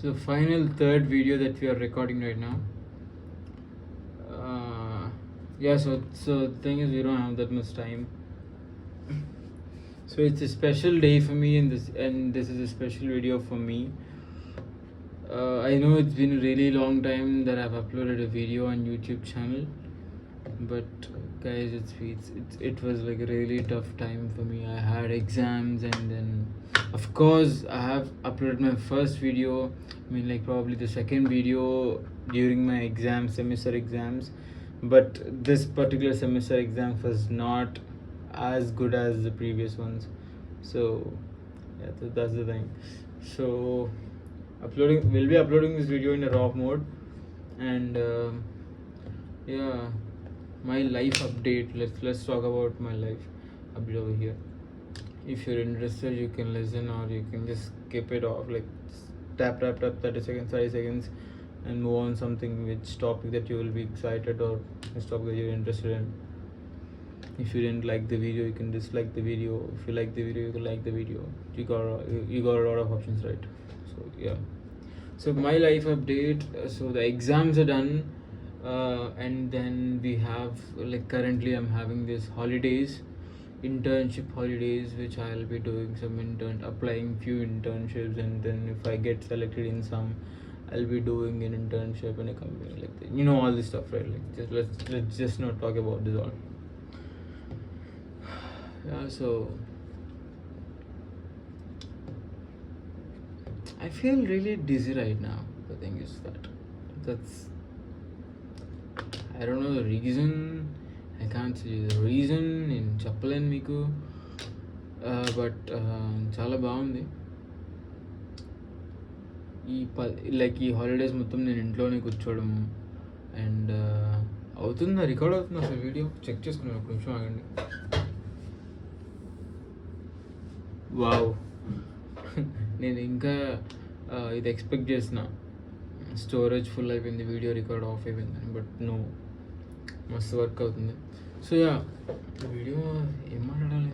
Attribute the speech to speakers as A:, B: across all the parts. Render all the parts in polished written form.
A: So final third video that we are recording right now. Yeah, so the thing is we don't have that much time. So it's a special day for me, and this is a special video for me. I know it's been a really long time that I've uploaded a video on YouTube channel, but guys, it was like a really tough time for me. I had exams, and then of course I have uploaded my first video. I mean, like probably the second video during my semester exams, but this particular semester exam was not as good as the previous ones. So yeah, that's the thing. So we'll be uploading this video in a raw mode, and yeah, my life update. Let's talk about my life update over here. If you're interested, you can listen, or you can just skip it off, like tap 30 seconds and move on something which topic that you will be excited, or which topic that you're interested in. If you didn't like the video, you can dislike the video. If you like the video, you can like the video. You got a lot of options, right? So yeah. So my life update. So the exams are done, and then we have, like, currently I'm having this internship holidays, which I'll be doing applying few internships, and then if I get selected in some, I'll be doing an internship in a company, like that. You know all this stuff, right? Like, let's just not talk about this all. Yeah, so I feel really dizzy right now. The thing is that's I don't know the reason. I can't say the reason నేను చెప్పలేను మీకు, but చాలా బాగుంది. ఈ holidays మొత్తం నేను ఇంట్లోనే కూర్చోవడం, అండ్ అవుతుందా, రికార్డ్ అవుతుందా అసలు వీడియో చెక్ చేసుకున్నాను, ఒక నిమిషం ఆగండి. వావ్, నేను ఇంకా ఇది ఎక్స్పెక్ట్ చేసిన స్టోరేజ్ ఫుల్ అయిపోయింది, వీడియో రికార్డ్ ఆఫ్ అయిపోయిందని, బట్ నో, మస్తు వర్క్ అవుతుంది. సో యా, వీడియో ఏం మాట్లాడాలి,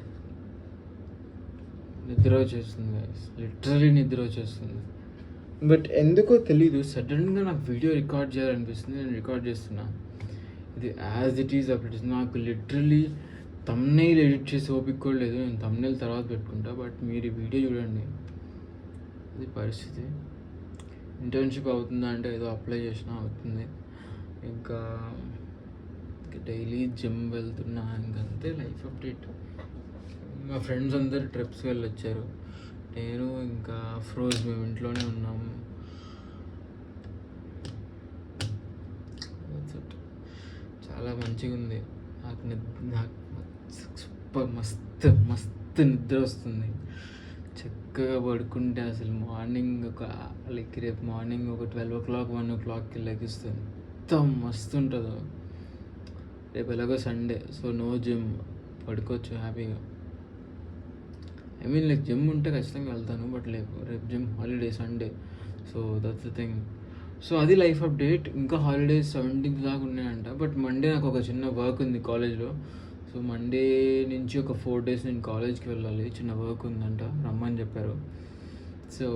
A: నిద్ర వచ్చేస్తుంది గైస్, లిటరలీ నిద్ర వచ్చేస్తుంది. బట్ ఎందుకో తెలీదు, సడన్గా నాకు వీడియో రికార్డ్ చేయాలనిపిస్తుంది, నేను రికార్డ్ చేస్తున్నా. ఇది యాజ్ ఇట్ ఈజ్ అప్డేట్. నాకు లిటరలీ తమ్నెయిల్ ఎడిట్ చేసి ఓపిక కూడా లేదు, నేను తమ్నెయిల్ తర్వాత పెట్టుకుంటా, బట్ మీరు ఈ వీడియో చూడండి. అది పరిస్థితి. ఇంటర్న్షిప్ అవుతుందా అంటే ఏదో అప్లై చేసినా అవుతుంది. ఇంకా డైలీ జిమ్ వెళ్తున్నా, ఇంకంతే లైఫ్ అప్డేట్. మా ఫ్రెండ్స్ అందరు ట్రిప్స్కి వెళ్ళొచ్చారు, నేను ఇంకా అఫ్రోజ్ మేము ఇంట్లోనే ఉన్నాము. చాలా మంచిగా ఉంది. నాకు మస్తు నిద్ర వస్తుంది. చక్కగా పడుకుంటే అసలు మార్నింగ్ రేపు మార్నింగ్ ఒక 12 o'clock 1 o'clockకి లెగిస్తుంది. ఎంత మస్తు ఉంటుందో. రేపు ఎలాగో సండే, సో నో జిమ్, పడుకోవచ్చు హ్యాపీగా. ఐ మీన్ లైక్ జిమ్ ఉంటే ఖచ్చితంగా వెళ్తాను, బట్ రేపు gym holiday Sunday, so that's the thing. So అది లైఫ్ అప్డేట్. ఇంకా హాలిడేస్ 17th దాకా ఉన్నాయంట, బట్ మండే నాకు ఒక చిన్న వర్క్ ఉంది కాలేజ్లో. సో మండే నుంచి ఒక 4 days నేను కాలేజ్కి వెళ్ళాలి, చిన్న వర్క్ ఉందంట, రమ్మని చెప్పారు. So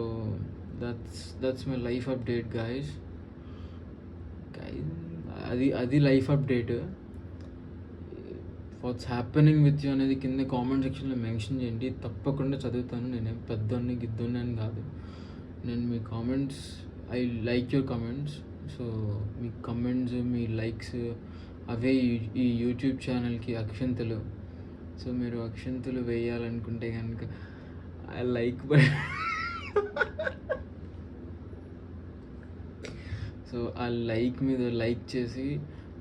A: that's my life update guys. అది life update. What's happening with you అనేది కింద కామెంట్ సెక్షన్లో మెన్షన్ చేయండి, తప్పకుండా చదువుతాను. నేనేం పెద్దోన్ని గిద్దోన్ని అని కాదు. నేను మీ comments, I like your comments. So మీ కామెంట్స్, మీ లైక్స్, అవే ఈ యూట్యూబ్ ఛానల్కి అక్షంతలు. సో మీరు అక్షంతలు వేయాలనుకుంటే కనుక ఐ లైక్ సో ఆ లైక్ మీద లైక్ చేసి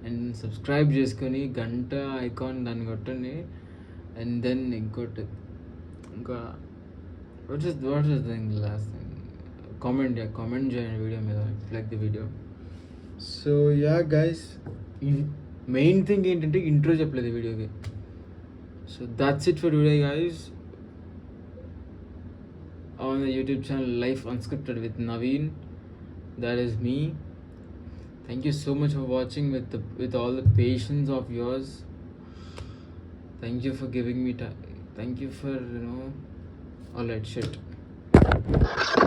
A: అండ్ సబ్స్క్రైబ్ చేసుకొని గంట ఐకాన్ దాన్ని కొట్టండి. అండ్ దెన్ ఇంకా what is thing last thing, comment చేయండి వీడియో మీద, like the video. So yeah guys, main thing ఏంటంటే ఇంట్రో చెప్పలేదు వీడియోకి. So that's it for today guys on the YouTube channel life unscripted with Naveen. That is me. Thank you so much for watching with all the patience of yours. Thank you for giving me time. Thank you for all that shit.